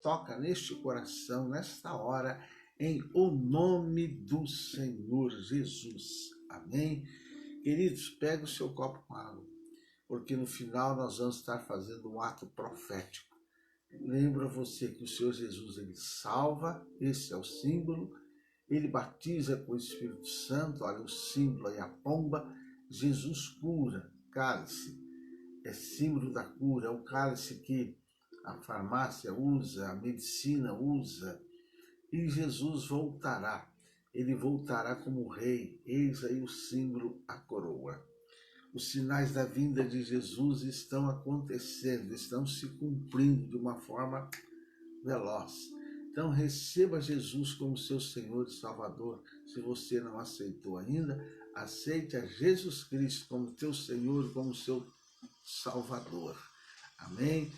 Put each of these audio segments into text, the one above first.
toca neste coração, nesta hora, em o nome do Senhor Jesus. Amém? Queridos, pega o seu copo com água, porque no final nós vamos estar fazendo um ato profético. Lembra você que o Senhor Jesus, ele salva, esse é o símbolo, ele batiza com o Espírito Santo, olha o símbolo aí, a pomba. Jesus cura, cálice, é símbolo da cura, é o cálice que a farmácia usa, a medicina usa, e Jesus voltará, ele voltará como rei, eis aí o símbolo, a coroa. Os sinais da vinda de Jesus estão acontecendo, estão se cumprindo de uma forma veloz. Então receba Jesus como seu Senhor e Salvador. Se você não aceitou ainda, aceite a Jesus Cristo como teu Senhor, como seu Salvador. Amém?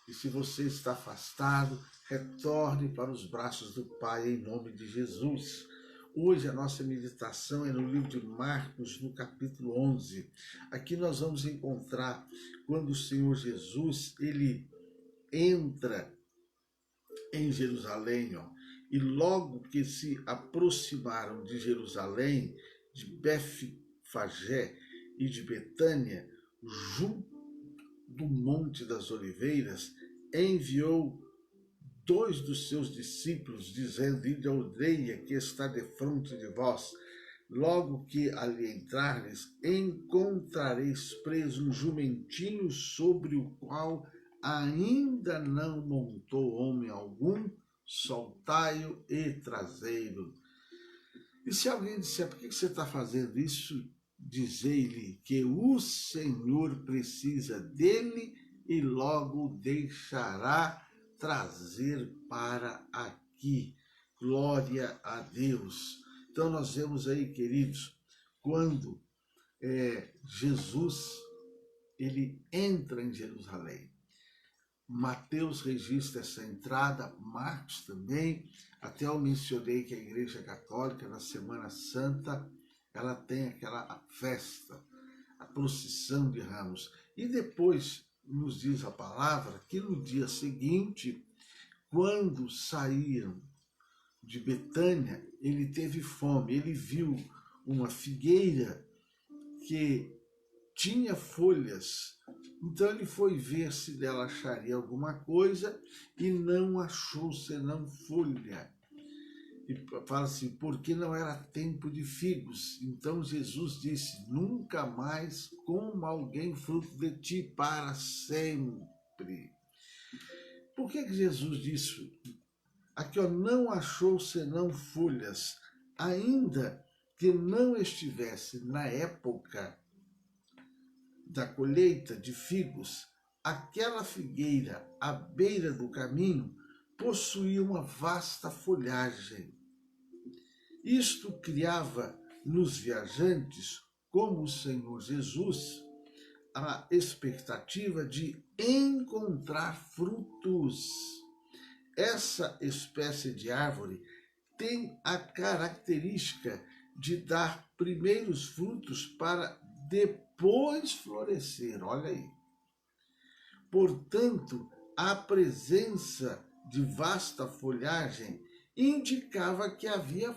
E se você está afastado, retorne para os braços do Pai em nome de Jesus. Hoje a nossa meditação é no livro de Marcos, no capítulo 11. Aqui nós vamos encontrar quando o Senhor Jesus, ele entra em Jerusalém, e logo que se aproximaram de Jerusalém, de Betfagé e de Betânia, junto do Monte das Oliveiras, enviou 2 dos seus discípulos, dizendo: ide à aldeia que está defronte de vós. Logo que ali entrardes, encontrareis preso um jumentinho sobre o qual ainda não montou homem algum, soltai-o e trazei-lo. E se alguém disser: por que você está fazendo isso? Dizei-lhe que o Senhor precisa dele e logo o deixará trazer para aqui. Glória a Deus. Então nós vemos aí, queridos, quando Jesus ele entra em Jerusalém. Mateus registra essa entrada, Marcos também. Até eu mencionei que a Igreja Católica, na Semana Santa, ela tem aquela festa, a procissão de ramos. E depois nos diz a palavra que no dia seguinte, quando saíram de Betânia, ele teve fome. Ele viu uma figueira que tinha folhas. Então ele foi ver se dela acharia alguma coisa e não achou senão folha. E fala assim: porque não era tempo de figos. Então Jesus disse: nunca mais coma alguém fruto de ti para sempre. Por que Jesus disse? Aqui, não achou senão folhas, ainda que não estivesse na época da colheita de figos, aquela figueira à beira do caminho possuía uma vasta folhagem. Isto criava nos viajantes, como o Senhor Jesus, a expectativa de encontrar frutos. Essa espécie de árvore tem a característica de dar primeiros frutos para depois florescer. Olha aí. Portanto, a presença de vasta folhagem indicava que havia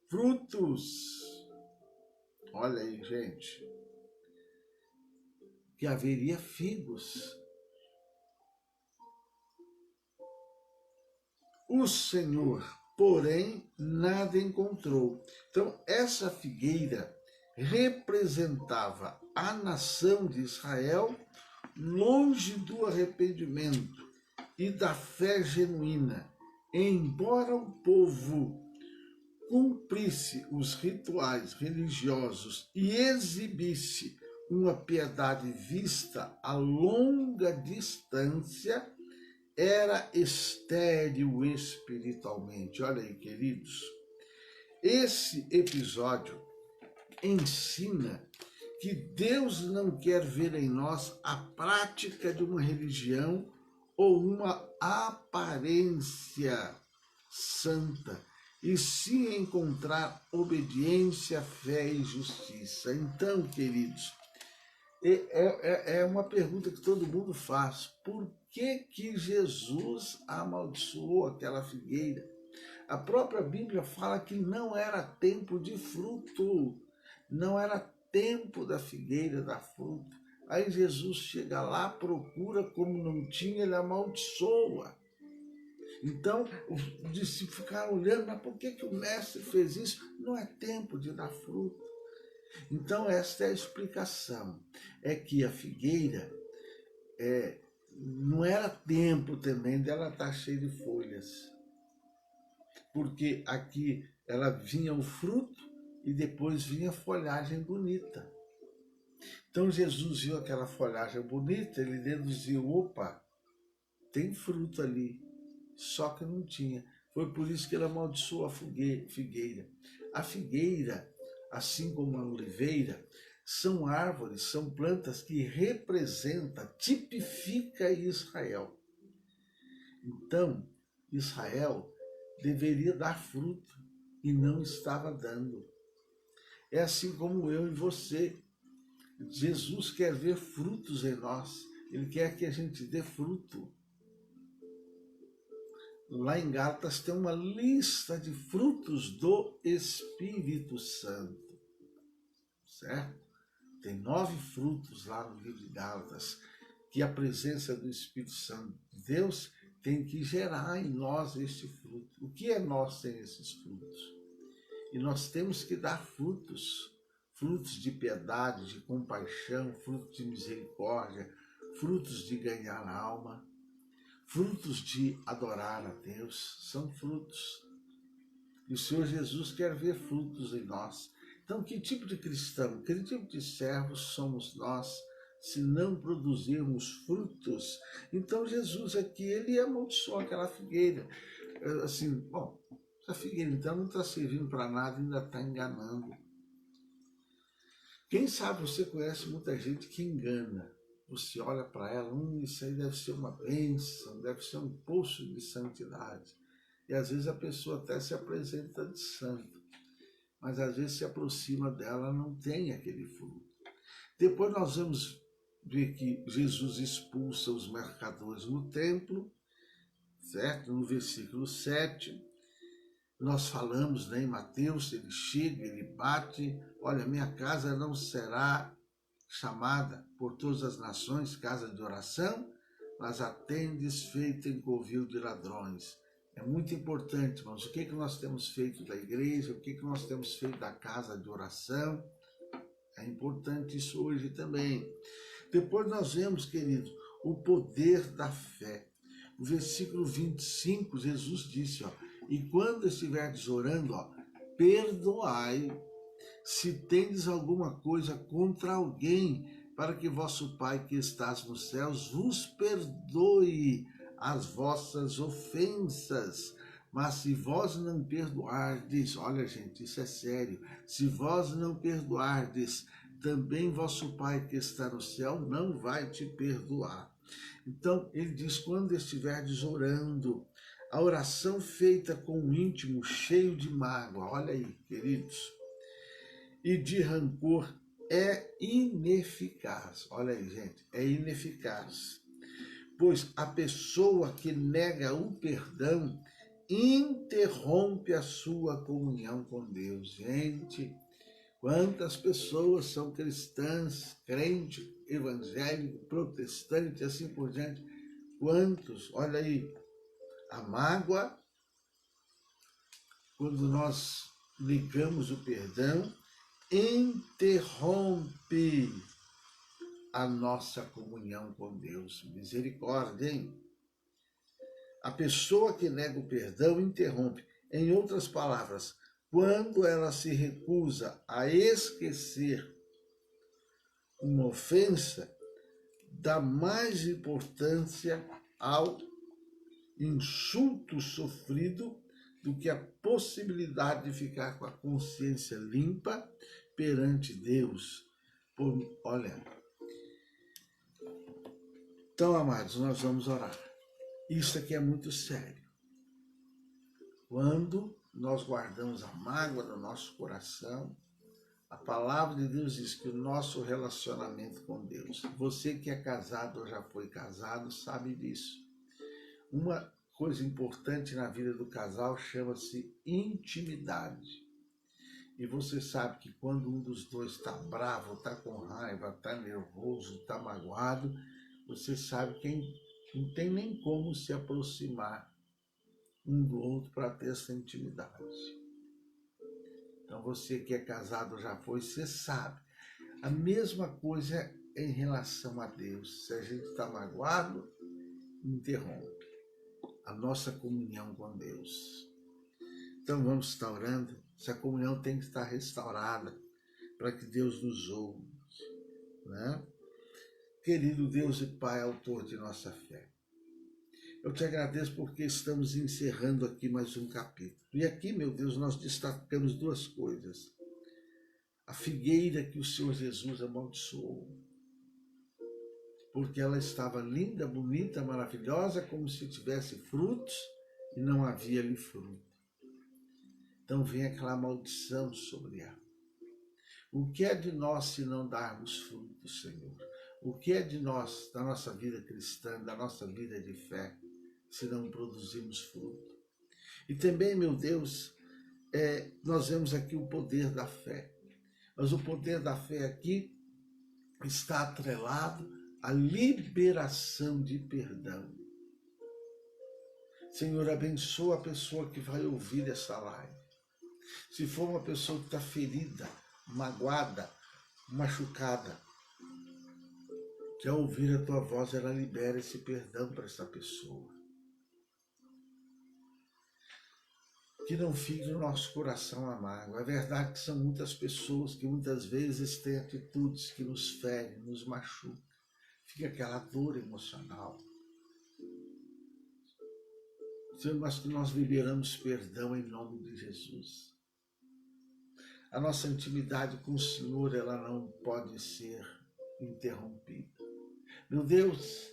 frutos. Olha aí, gente. Que haveria figos. O Senhor, porém, nada encontrou. Então, essa figueira representava a nação de Israel longe do arrependimento e da fé genuína. Embora o povo cumprisse os rituais religiosos e exibisse uma piedade vista a longa distância, era estéril espiritualmente. Olha aí, queridos. Esse episódio ensina que Deus não quer ver em nós a prática de uma religião ou uma aparência santa, e sim encontrar obediência, fé e justiça. Então, queridos, é uma pergunta que todo mundo faz: por que Jesus amaldiçoou aquela figueira? A própria Bíblia fala que não era tempo de fruto, não era tempo da figueira dar fruto. Aí Jesus chega lá, procura, como não tinha, ele amaldiçoa. Então, os discípulos ficaram olhando, mas por que o mestre fez isso? Não é tempo de dar fruto. Então, esta é a explicação. É que a figueira não era tempo também dela estar cheia de folhas. Porque aqui ela vinha o fruto e depois vinha a folhagem bonita. Então Jesus viu aquela folhagem bonita, ele deduziu, opa, tem fruto ali, só que não tinha. Foi por isso que ele amaldiçoou a figueira. A figueira, assim como a oliveira, são árvores, são plantas que representam, tipifica Israel. Então, Israel deveria dar fruto e não estava dando. É assim como eu e você. Jesus quer ver frutos em nós. Ele quer que a gente dê fruto. Lá em Gálatas tem uma lista de frutos do Espírito Santo. Certo? Tem 9 frutos lá no livro de Gálatas, que a presença do Espírito Santo de Deus tem que gerar em nós este fruto. O que é nós sem esses frutos? E nós temos que dar frutos. Frutos de piedade, de compaixão, frutos de misericórdia, frutos de ganhar a alma, frutos de adorar a Deus, são frutos. E o Senhor Jesus quer ver frutos em nós. Então, que tipo de cristão, que tipo de servos somos nós, se não produzirmos frutos? Então, Jesus aqui, ele amaldiçoou aquela figueira. Assim, bom, essa figueira então não está servindo para nada, ainda está enganando. Quem sabe você conhece muita gente que engana. Você olha para ela, isso aí deve ser uma bênção, deve ser um poço de santidade. E às vezes a pessoa até se apresenta de santo, mas às vezes se aproxima dela, não tem aquele fruto. Depois nós vamos ver que Jesus expulsa os mercadores no templo, certo? No versículo 7. Nós falamos, né, em Mateus, ele chega, ele bate, olha, minha casa não será chamada por todas as nações casa de oração, mas a tendes feita em covil de ladrões. É muito importante, irmãos, o que nós temos feito da igreja, o que nós temos feito da casa de oração, é importante isso hoje também. Depois nós vemos, queridos, o poder da fé. O versículo 25, Jesus disse, e quando estiverdes orando, perdoai se tendes alguma coisa contra alguém, para que vosso Pai que estás nos céus vos perdoe as vossas ofensas. Mas se vós não perdoardes, olha gente, isso é sério, se vós não perdoardes, também vosso Pai que está no céu não vai te perdoar. Então, ele diz, quando estiverdes orando, a oração feita com o íntimo cheio de mágoa, olha aí, queridos, e de rancor é ineficaz. Olha aí, gente, é ineficaz. Pois a pessoa que nega o perdão interrompe a sua comunhão com Deus. Gente, quantas pessoas são cristãs, crentes, evangélicos, protestantes, assim por diante. Quantos, olha aí, a mágoa, quando nós negamos o perdão, interrompe a nossa comunhão com Deus. Misericórdia, hein? A pessoa que nega o perdão interrompe. Em outras palavras, quando ela se recusa a esquecer uma ofensa, dá mais importância ao insulto sofrido do que a possibilidade de ficar com a consciência limpa perante Deus. Olha, então, amados, nós vamos orar. Isso aqui é muito sério. Quando nós guardamos a mágoa no nosso coração, A palavra de Deus diz que o nosso relacionamento com Deus, você que é casado ou já foi casado, sabe disso. Uma coisa importante na vida do casal chama-se intimidade. E você sabe que quando um dos dois está bravo, está com raiva, está nervoso, está magoado, você sabe que não tem nem como se aproximar um do outro para ter essa intimidade. Então você que é casado já foi, você sabe. A mesma coisa em relação a Deus. Se a gente está magoado, interrompe a nossa comunhão com Deus. Então vamos estar orando. Essa comunhão tem que estar restaurada para que Deus nos ouve, né? Querido Deus e Pai, autor de nossa fé, eu te agradeço porque estamos encerrando aqui mais um capítulo. E aqui, meu Deus, nós destacamos duas coisas. A figueira que o Senhor Jesus amaldiçoou, porque ela estava linda, bonita, maravilhosa, como se tivesse frutos, e não havia ali fruto. Então vem aquela maldição sobre ela. O que é de nós se não darmos frutos, Senhor? O que é de nós, da nossa vida cristã, da nossa vida de fé, se não produzimos fruto? E também, meu Deus, nós vemos aqui o poder da fé. Mas o poder da fé aqui está atrelado à liberação de perdão. Senhor, abençoa a pessoa que vai ouvir essa live. Se for uma pessoa que está ferida, magoada, machucada, que ao ouvir a tua voz, ela libera esse perdão para essa pessoa. Que não fique no nosso coração amargo. É verdade que são muitas pessoas que muitas vezes têm atitudes que nos ferem, nos machucam. Fica aquela dor emocional. Senhor, mas que nós liberamos perdão em nome de Jesus. A nossa intimidade com o Senhor, ela não pode ser interrompida. Meu Deus,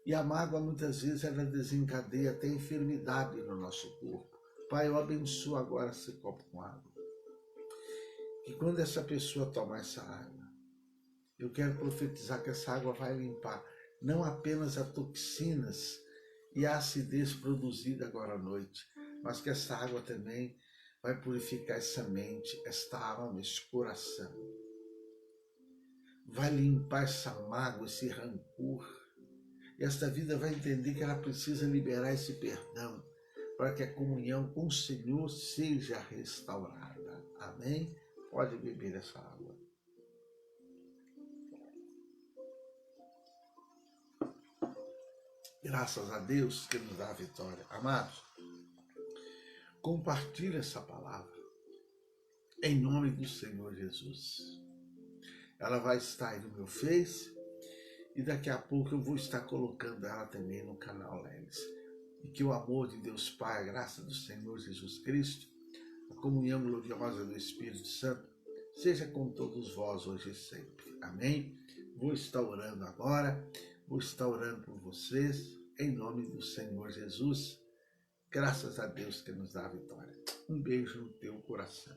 e a mágoa muitas vezes ela desencadeia até enfermidade no nosso corpo. Pai, eu abençoo agora esse copo com água. E quando essa pessoa tomar essa água, eu quero profetizar que essa água vai limpar não apenas as toxinas e a acidez produzida agora à noite, mas que essa água também vai purificar essa mente, esta alma, esse coração. Vai limpar essa mágoa, esse rancor. E esta vida vai entender que ela precisa liberar esse perdão para que a comunhão com o Senhor seja restaurada. Amém? Pode beber essa água. Graças a Deus que nos dá a vitória. Amados, compartilhe essa palavra em nome do Senhor Jesus. Ela vai estar aí no meu Face e daqui a pouco eu vou estar colocando ela também no canal Lelis. E que o amor de Deus Pai, a graça do Senhor Jesus Cristo, a comunhão gloriosa do Espírito Santo, seja com todos vós hoje e sempre. Amém? Vou estar orando agora, vou estar orando por vocês, em nome do Senhor Jesus. Graças a Deus que nos dá a vitória. Um beijo no teu coração.